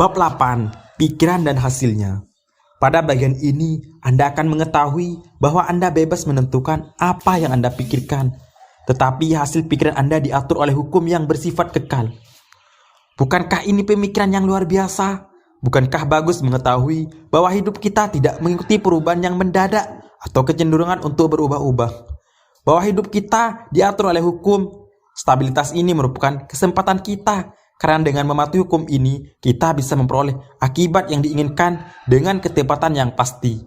Bab 8. Pikiran dan hasilnya. Pada bagian ini, Anda akan mengetahui bahwa Anda bebas menentukan apa yang Anda pikirkan, tetapi hasil pikiran Anda diatur oleh hukum yang bersifat kekal. Bukankah ini pemikiran yang luar biasa? Bukankah bagus mengetahui bahwa hidup kita tidak mengikuti perubahan yang mendadak atau kecenderungan untuk berubah-ubah? Bahwa hidup kita diatur oleh hukum. Stabilitas ini merupakan kesempatan kita, karena dengan mematuhi hukum ini, kita bisa memperoleh akibat yang diinginkan dengan ketepatan yang pasti.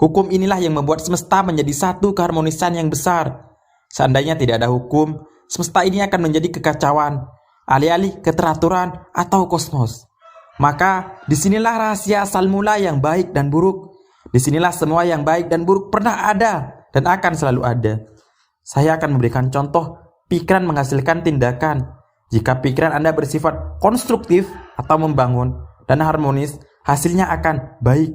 Hukum inilah yang membuat semesta menjadi satu keharmonisan yang besar. Seandainya tidak ada hukum, semesta ini akan menjadi kekacauan, alih-alih keteraturan atau kosmos. Maka disinilah rahasia asal mula yang baik dan buruk. Disinilah semua yang baik dan buruk pernah ada dan akan selalu ada. Saya akan memberikan contoh pikiran menghasilkan tindakan. Jika pikiran Anda bersifat konstruktif atau membangun dan harmonis, hasilnya akan baik.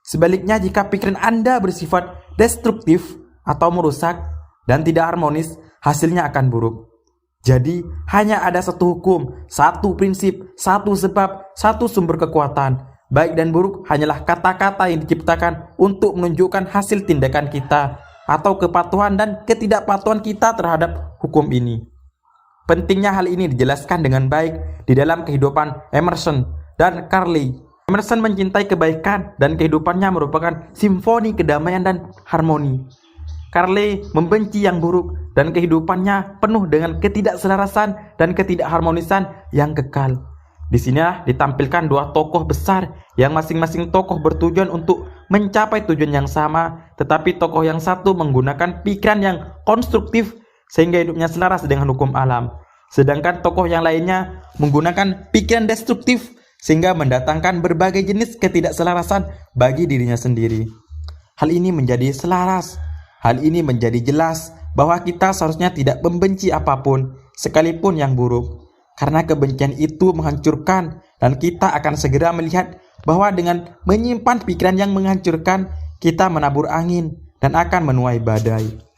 Sebaliknya, jika pikiran Anda bersifat destruktif atau merusak dan tidak harmonis, hasilnya akan buruk. Jadi, hanya ada satu hukum, satu prinsip, satu sebab, satu sumber kekuatan. Baik dan buruk hanyalah kata-kata yang diciptakan untuk menunjukkan hasil tindakan kita atau kepatuhan dan ketidakpatuhan kita terhadap hukum ini. Pentingnya hal ini dijelaskan dengan baik di dalam kehidupan Emerson dan Carlyle. Emerson mencintai kebaikan dan kehidupannya merupakan simfoni kedamaian dan harmoni. Carlyle membenci yang buruk dan kehidupannya penuh dengan ketidakselarasan dan ketidakharmonisan yang kekal. Di sinilah ditampilkan dua tokoh besar yang masing-masing tokoh bertujuan untuk mencapai tujuan yang sama, tetapi tokoh yang satu menggunakan pikiran yang konstruktif sehingga hidupnya selaras dengan hukum alam. Sedangkan tokoh yang lainnya menggunakan pikiran destruktif sehingga mendatangkan berbagai jenis ketidakselarasan bagi dirinya sendiri. Hal ini menjadi selaras. Hal ini menjadi jelas bahwa kita seharusnya tidak membenci apapun, sekalipun yang buruk. Karena kebencian itu menghancurkan, dan kita akan segera melihat bahwa dengan menyimpan pikiran yang menghancurkan, kita menabur angin dan akan menuai badai.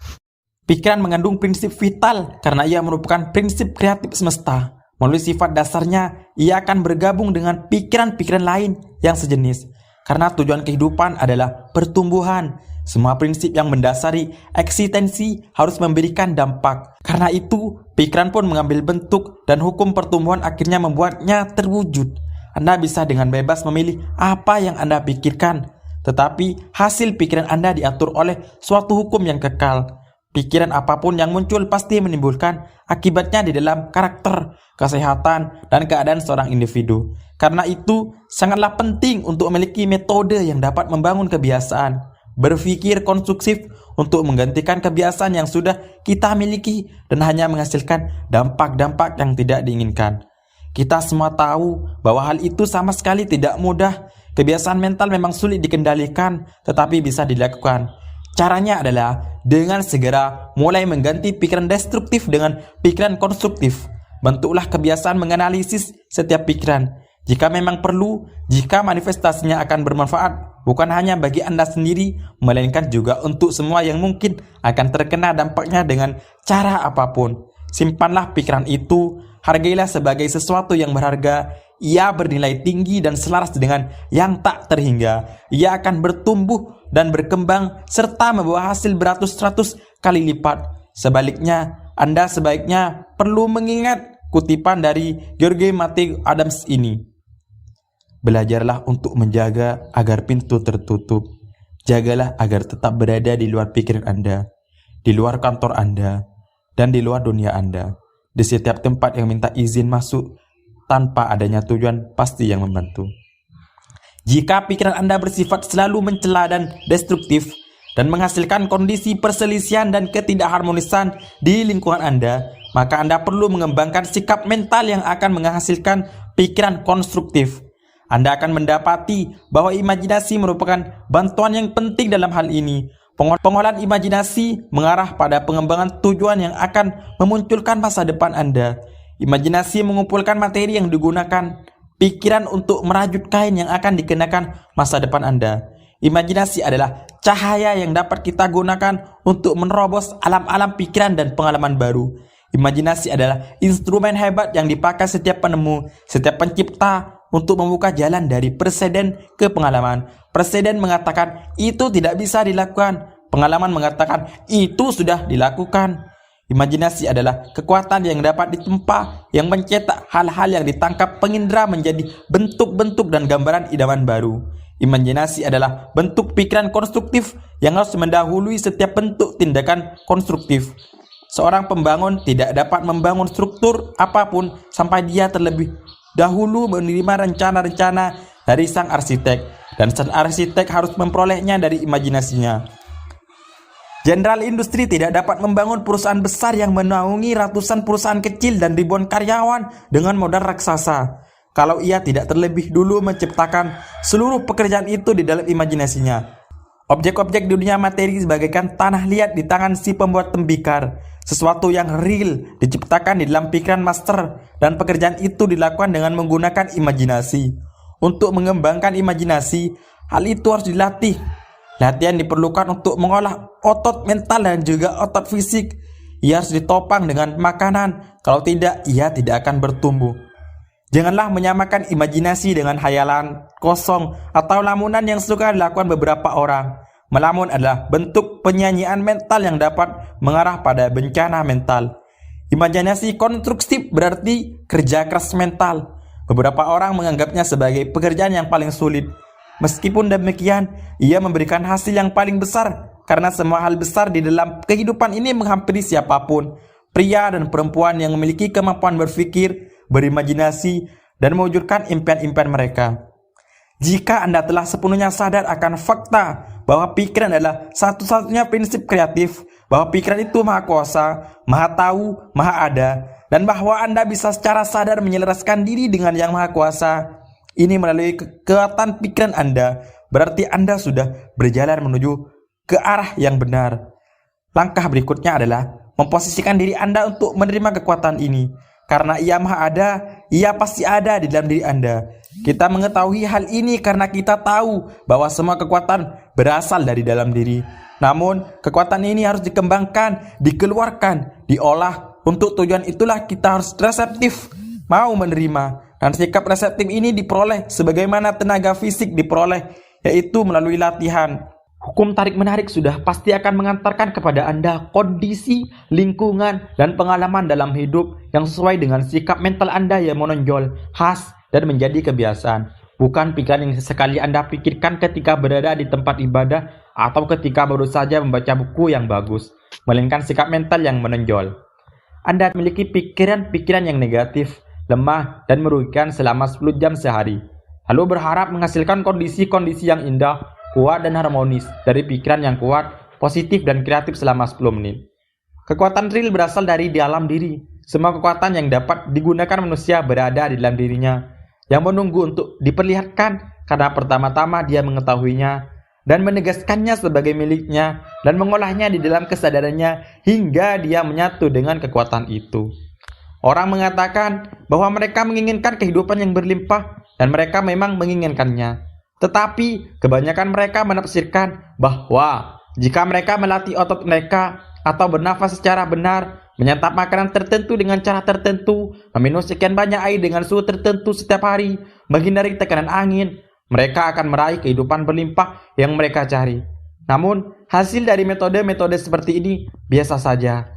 Pikiran mengandung prinsip vital karena ia merupakan prinsip kreatif semesta. Melalui sifat dasarnya, ia akan bergabung dengan pikiran-pikiran lain yang sejenis. Karena tujuan kehidupan adalah pertumbuhan. Semua prinsip yang mendasari eksistensi harus memberikan dampak. Karena itu, pikiran pun mengambil bentuk dan hukum pertumbuhan akhirnya membuatnya terwujud. Anda bisa dengan bebas memilih apa yang Anda pikirkan, tetapi hasil pikiran Anda diatur oleh suatu hukum yang kekal. Pikiran apapun yang muncul pasti menimbulkan akibatnya di dalam karakter, kesehatan, dan keadaan seorang individu. Karena itu, sangatlah penting untuk memiliki metode yang dapat membangun kebiasaan, berpikir konstruktif untuk menggantikan kebiasaan yang sudah kita miliki dan hanya menghasilkan dampak-dampak yang tidak diinginkan. Kita semua tahu bahwa hal itu sama sekali tidak mudah. Kebiasaan mental memang sulit dikendalikan, tetapi bisa dilakukan. Caranya adalah dengan segera mulai mengganti pikiran destruktif dengan pikiran konstruktif. Bentuklah kebiasaan menganalisis setiap pikiran. Jika memang perlu, jika manifestasinya akan bermanfaat, bukan hanya bagi Anda sendiri, melainkan juga untuk semua yang mungkin akan terkena dampaknya dengan cara apapun. Simpanlah pikiran itu, hargailah sebagai sesuatu yang berharga. Ia bernilai tinggi dan selaras dengan yang tak terhingga. Ia akan bertumbuh dan berkembang serta membawa hasil beratus-ratus kali lipat. Sebaliknya, Anda sebaiknya perlu mengingat kutipan dari George Matthew Adams ini. Belajarlah untuk menjaga agar pintu tertutup. Jagalah agar tetap berada di luar pikiran Anda, di luar kantor Anda, dan di luar dunia Anda. Di setiap tempat yang minta izin masuk tanpa adanya tujuan pasti yang membantu. Jika pikiran Anda bersifat selalu mencela dan destruktif dan menghasilkan kondisi perselisihan dan ketidakharmonisan di lingkungan Anda, maka Anda perlu mengembangkan sikap mental yang akan menghasilkan pikiran konstruktif. Anda akan mendapati bahwa imajinasi merupakan bantuan yang penting dalam hal ini. Pengolahan imajinasi mengarah pada pengembangan tujuan yang akan memunculkan masa depan Anda. Imajinasi mengumpulkan materi yang digunakan pikiran untuk merajut kain yang akan dikenakan masa depan Anda. Imajinasi adalah cahaya yang dapat kita gunakan untuk menerobos alam-alam pikiran dan pengalaman baru. Imajinasi adalah instrumen hebat yang dipakai setiap penemu, setiap pencipta untuk membuka jalan dari preseden ke pengalaman. Preseden mengatakan itu tidak bisa dilakukan. Pengalaman mengatakan itu sudah dilakukan. Imajinasi adalah kekuatan yang dapat ditempa, yang mencetak hal-hal yang ditangkap pengindra menjadi bentuk-bentuk dan gambaran idaman baru. Imajinasi adalah bentuk pikiran konstruktif yang harus mendahului setiap bentuk tindakan konstruktif. Seorang pembangun tidak dapat membangun struktur apapun sampai dia terlebih dahulu menerima rencana-rencana dari sang arsitek, dan sang arsitek harus memperolehnya dari imajinasinya. Jenderal industri tidak dapat membangun perusahaan besar yang menaungi ratusan perusahaan kecil dan ribuan karyawan dengan modal raksasa kalau ia tidak terlebih dulu menciptakan seluruh pekerjaan itu di dalam imajinasinya. Objek-objek di dunia materi bagaikan tanah liat di tangan si pembuat tembikar. Sesuatu yang real diciptakan di dalam pikiran master, dan pekerjaan itu dilakukan dengan menggunakan imajinasi. Untuk mengembangkan imajinasi, hal itu harus dilatih. Latihan diperlukan untuk mengolah otot mental dan juga otot fisik. Ia harus ditopang dengan makanan, kalau tidak ia tidak akan bertumbuh. Janganlah menyamakan imajinasi dengan hayalan kosong atau lamunan yang suka dilakukan beberapa orang. Melamun adalah bentuk penyanyian mental yang dapat mengarah pada bencana mental. Imajinasi konstruktif berarti kerja keras mental. Beberapa orang menganggapnya sebagai pekerjaan yang paling sulit. Meskipun demikian, ia memberikan hasil yang paling besar karena semua hal besar di dalam kehidupan ini menghampiri siapapun. Pria dan perempuan yang memiliki kemampuan berpikir, berimajinasi, dan mewujudkan impian-impian mereka. Jika Anda telah sepenuhnya sadar akan fakta bahwa pikiran adalah satu-satunya prinsip kreatif, bahwa pikiran itu maha kuasa, maha tahu, maha ada, dan bahwa Anda bisa secara sadar menyelaraskan diri dengan yang maha kuasa, ini melalui kekuatan pikiran Anda, berarti Anda sudah berjalan menuju ke arah yang benar. Langkah berikutnya adalah memposisikan diri Anda untuk menerima kekuatan ini. Karena ia maha ada, ia pasti ada di dalam diri Anda. Kita mengetahui hal ini karena kita tahu bahwa semua kekuatan berasal dari dalam diri. Namun, kekuatan ini harus dikembangkan, dikeluarkan, diolah. Untuk tujuan itulah kita harus reseptif, mau menerima. Dan sikap reseptif ini diperoleh sebagaimana tenaga fisik diperoleh, yaitu melalui latihan. Hukum tarik-menarik sudah pasti akan mengantarkan kepada Anda kondisi, lingkungan, dan pengalaman dalam hidup yang sesuai dengan sikap mental Anda yang menonjol, khas, dan menjadi kebiasaan. Bukan pikiran yang sesekali Anda pikirkan ketika berada di tempat ibadah atau ketika baru saja membaca buku yang bagus, melainkan sikap mental yang menonjol. Anda memiliki pikiran-pikiran yang negatif, lemah, dan merugikan selama 10 jam sehari, lalu berharap menghasilkan kondisi-kondisi yang indah, kuat, dan harmonis dari pikiran yang kuat, positif, dan kreatif selama 10 menit. Kekuatan real berasal dari dalam diri. Semua kekuatan yang dapat digunakan manusia berada di dalam dirinya, yang menunggu untuk diperlihatkan karena pertama-tama dia mengetahuinya dan menegaskannya sebagai miliknya dan mengolahnya di dalam kesadarannya hingga dia menyatu dengan kekuatan itu. Orang mengatakan bahwa mereka menginginkan kehidupan yang berlimpah, dan mereka memang menginginkannya. Tetapi kebanyakan mereka menafsirkan bahwa jika mereka melatih otot mereka atau bernafas secara benar, menyantap makanan tertentu dengan cara tertentu, meminum sekian banyak air dengan suhu tertentu setiap hari, menghindari tekanan angin, mereka akan meraih kehidupan berlimpah yang mereka cari. Namun, hasil dari metode-metode seperti ini biasa saja.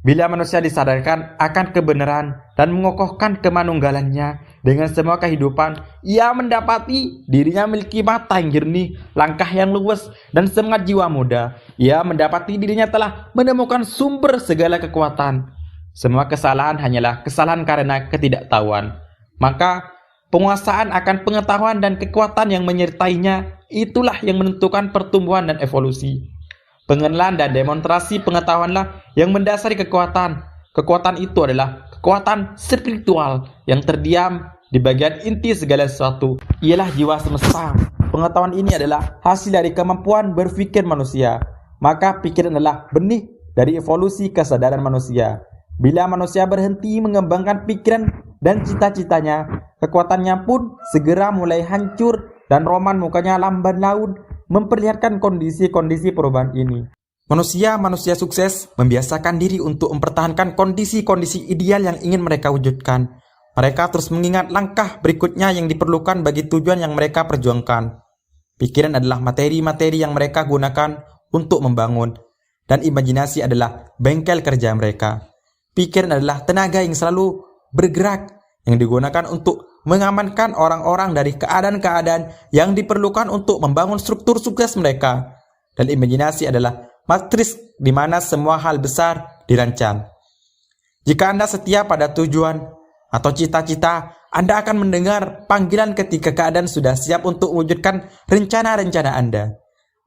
Bila manusia disadarkan akan kebenaran dan mengokohkan kemanunggalannya dengan semua kehidupan, ia mendapati dirinya memiliki mata yang jernih, langkah yang luwes, dan semangat jiwa muda. Ia mendapati dirinya telah menemukan sumber segala kekuatan. Semua kesalahan hanyalah kesalahan karena ketidaktahuan. Maka, penguasaan akan pengetahuan dan kekuatan yang menyertainya, itulah yang menentukan pertumbuhan dan evolusi. Pengenalan dan demonstrasi pengetahuanlah yang mendasari kekuatan. Kekuatan itu adalah kekuatan spiritual yang terdiam di bagian inti segala sesuatu. Ialah jiwa semesta. Pengetahuan ini adalah hasil dari kemampuan berpikir manusia. Maka pikiran adalah benih dari evolusi kesadaran manusia. Bila manusia berhenti mengembangkan pikiran dan cita-citanya, kekuatannya pun segera mulai hancur dan roman mukanya lamban laun memperlihatkan kondisi-kondisi perubahan ini. Manusia sukses membiasakan diri untuk mempertahankan kondisi-kondisi ideal yang ingin mereka wujudkan. Mereka terus mengingat langkah berikutnya yang diperlukan bagi tujuan yang mereka perjuangkan. Pikiran adalah materi-materi yang mereka gunakan untuk membangun, dan imajinasi adalah bengkel kerja mereka. Pikiran adalah tenaga yang selalu bergerak, yang digunakan untuk mengamankan orang-orang dari keadaan-keadaan yang diperlukan untuk membangun struktur sukses mereka. Dan imajinasi adalah matriks di mana semua hal besar dirancang. Jika Anda setia pada tujuan atau cita-cita, Anda akan mendengar panggilan ketika keadaan sudah siap untuk mewujudkan rencana-rencana Anda.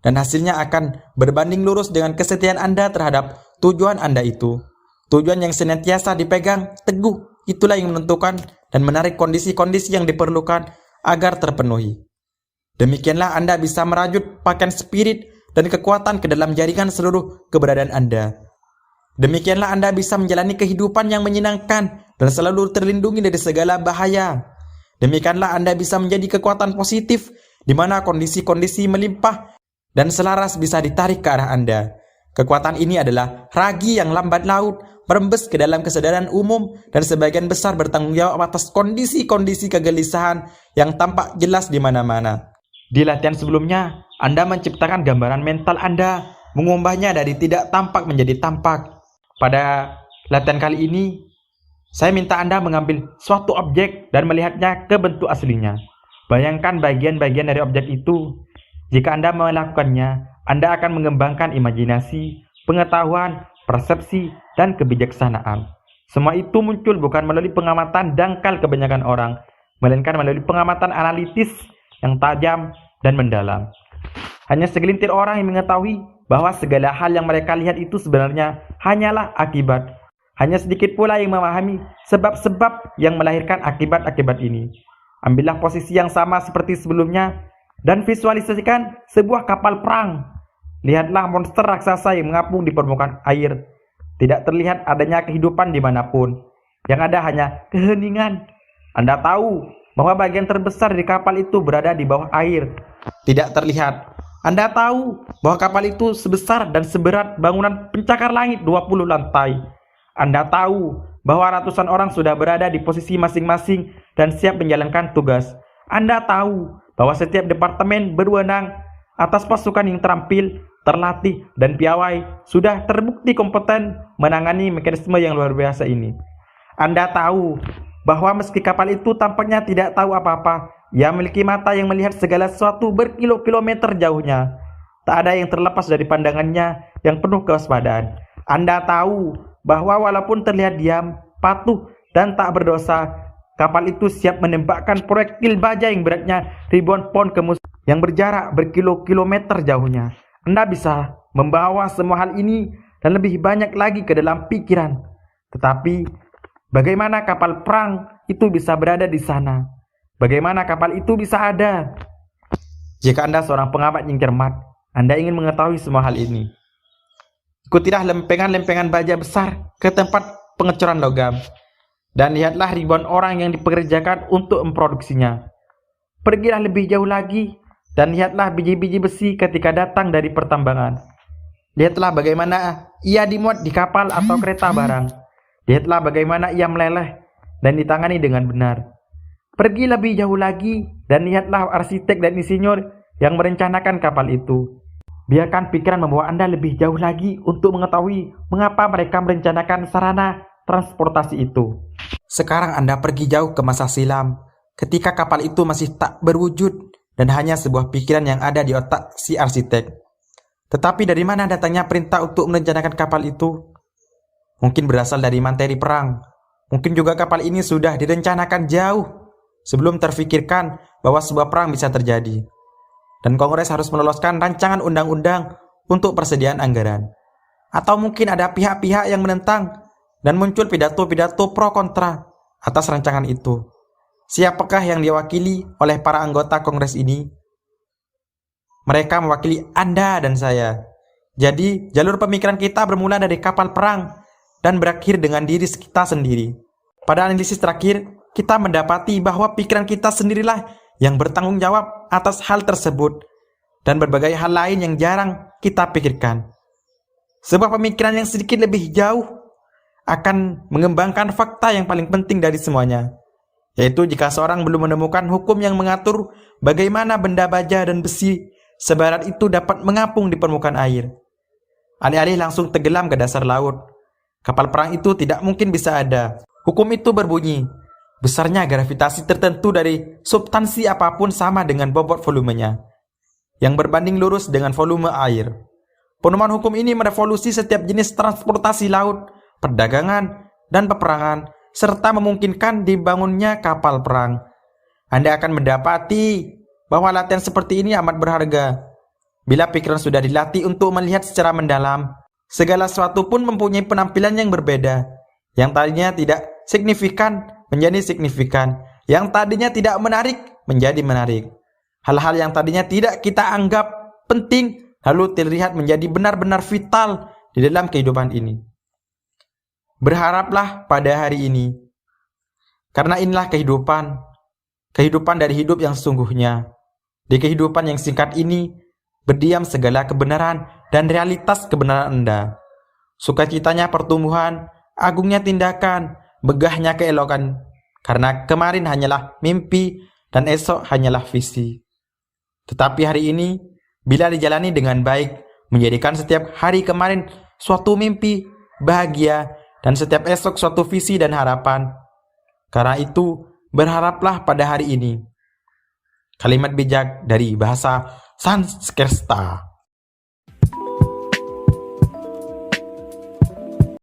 Dan hasilnya akan berbanding lurus dengan kesetiaan Anda terhadap tujuan Anda itu. Tujuan yang senantiasa dipegang teguh, itulah yang menentukan dan menarik kondisi-kondisi yang diperlukan agar terpenuhi. Demikianlah Anda bisa merajut pakaian spirit dan kekuatan ke dalam jaringan seluruh keberadaan Anda. Demikianlah Anda bisa menjalani kehidupan yang menyenangkan dan selalu terlindungi dari segala bahaya. Demikianlah Anda bisa menjadi kekuatan positif di mana kondisi-kondisi melimpah dan selaras bisa ditarik ke arah Anda. Kekuatan ini adalah ragi yang lambat laut, merembes ke dalam kesadaran umum dan sebagian besar bertanggung jawab atas kondisi-kondisi kegelisahan yang tampak jelas di mana-mana. Di latihan sebelumnya, Anda menciptakan gambaran mental Anda, mengubahnya dari tidak tampak menjadi tampak. Pada latihan kali ini, saya minta Anda mengambil suatu objek dan melihatnya ke bentuk aslinya. Bayangkan bagian-bagian dari objek itu. Jika Anda melakukannya, Anda akan mengembangkan imajinasi, pengetahuan, persepsi, dan kebijaksanaan. Semua itu muncul bukan melalui pengamatan dangkal kebanyakan orang, melainkan melalui pengamatan analitis yang tajam dan mendalam. Hanya segelintir orang yang mengetahui bahwa segala hal yang mereka lihat itu sebenarnya hanyalah akibat. Hanya sedikit pula yang memahami sebab-sebab yang melahirkan akibat-akibat ini. Ambillah posisi yang sama seperti sebelumnya dan visualisasikan sebuah kapal perang. Lihatlah monster raksasa yang mengapung di permukaan air. Tidak terlihat adanya kehidupan dimanapun. Yang ada hanya keheningan. Anda tahu bahwa bagian terbesar di kapal itu berada di bawah air. Tidak terlihat. Anda tahu bahwa kapal itu sebesar dan seberat bangunan pencakar langit 20 lantai. Anda tahu bahwa ratusan orang sudah berada di posisi masing-masing dan siap menjalankan tugas. Anda tahu bahwa setiap departemen berwenang atas pasukan yang terampil, terlatih, dan piawai sudah terbukti kompeten menangani mekanisme yang luar biasa ini. Anda tahu bahwa meski kapal itu tampaknya tidak tahu apa-apa, ia memiliki mata yang melihat segala sesuatu berkilo-kilometer jauhnya. Tak ada yang terlepas dari pandangannya yang penuh kewaspadaan. Anda tahu bahwa walaupun terlihat diam, patuh, dan tak berdosa, kapal itu siap menembakkan proyektil baja yang beratnya ribuan pound ke musuh yang berjarak berkilo-kilometer jauhnya. Anda bisa membawa semua hal ini dan lebih banyak lagi ke dalam pikiran. Tetapi, bagaimana kapal perang itu bisa berada di sana? Bagaimana kapal itu bisa ada? Jika Anda seorang pengamat yang cermat, Anda ingin mengetahui semua hal ini. Ikutilah lempengan-lempengan baja besar ke tempat pengecoran logam. Dan lihatlah ribuan orang yang dipekerjakan untuk memproduksinya. Pergilah lebih jauh lagi dan lihatlah biji-biji besi ketika datang dari pertambangan. Lihatlah bagaimana ia dimuat di kapal atau kereta barang. Lihatlah bagaimana ia meleleh dan ditangani dengan benar. Pergi lebih jauh lagi dan lihatlah arsitek dan insinyur yang merencanakan kapal itu. Biarkan pikiran membawa Anda lebih jauh lagi untuk mengetahui mengapa mereka merencanakan sarana transportasi itu. Sekarang Anda pergi jauh ke masa silam, ketika kapal itu masih tak berwujud dan hanya sebuah pikiran yang ada di otak si arsitek. Tetapi dari mana datangnya perintah untuk merencanakan kapal itu? Mungkin berasal dari materi perang. Mungkin juga kapal ini sudah direncanakan jauh sebelum terfikirkan bahwa sebuah perang bisa terjadi. Dan Kongres harus meloloskan rancangan undang-undang untuk persediaan anggaran. Atau mungkin ada pihak-pihak yang menentang dan muncul pidato-pidato pro kontra atas rancangan itu. Siapakah yang diwakili oleh para anggota Kongres ini? Mereka mewakili Anda dan saya. Jadi, jalur pemikiran kita bermula dari kapal perang dan berakhir dengan diri kita sendiri. Pada analisis terakhir, kita mendapati bahwa pikiran kita sendirilah yang bertanggung jawab atas hal tersebut dan berbagai hal lain yang jarang kita pikirkan. Sebuah pemikiran yang sedikit lebih jauh akan mengembangkan fakta yang paling penting dari semuanya. yaitu jika seorang belum menemukan hukum yang mengatur bagaimana benda baja dan besi seberat itu dapat mengapung di permukaan air. Alih-alih langsung tenggelam ke dasar laut, kapal perang itu tidak mungkin bisa ada. Hukum itu berbunyi, besarnya gravitasi tertentu dari substansi apapun sama dengan bobot volumenya, yang berbanding lurus dengan volume air. Penemuan hukum ini merevolusi setiap jenis transportasi laut, perdagangan, dan peperangan, serta memungkinkan dibangunnya kapal perang. Anda akan mendapati bahwa latihan seperti ini amat berharga. Bila pikiran sudah dilatih untuk melihat secara mendalam, segala sesuatu pun mempunyai penampilan yang berbeda. Yang tadinya tidak signifikan menjadi signifikan, yang tadinya tidak menarik menjadi menarik. Hal-hal yang tadinya tidak kita anggap penting lalu terlihat menjadi benar-benar vital di dalam kehidupan ini. Berharaplah pada hari ini, karena inilah kehidupan dari hidup yang sesungguhnya. Di kehidupan yang singkat ini, berdiam segala kebenaran dan realitas kebenaran Anda. Sukacitanya pertumbuhan, agungnya tindakan, megahnya keelokan, karena kemarin hanyalah mimpi dan esok hanyalah visi. Tetapi hari ini, bila dijalani dengan baik, menjadikan setiap hari kemarin suatu mimpi, bahagia, dan setiap esok suatu visi dan harapan. Karena itu, berharaplah pada hari ini. Kalimat bijak dari bahasa Sanskerta.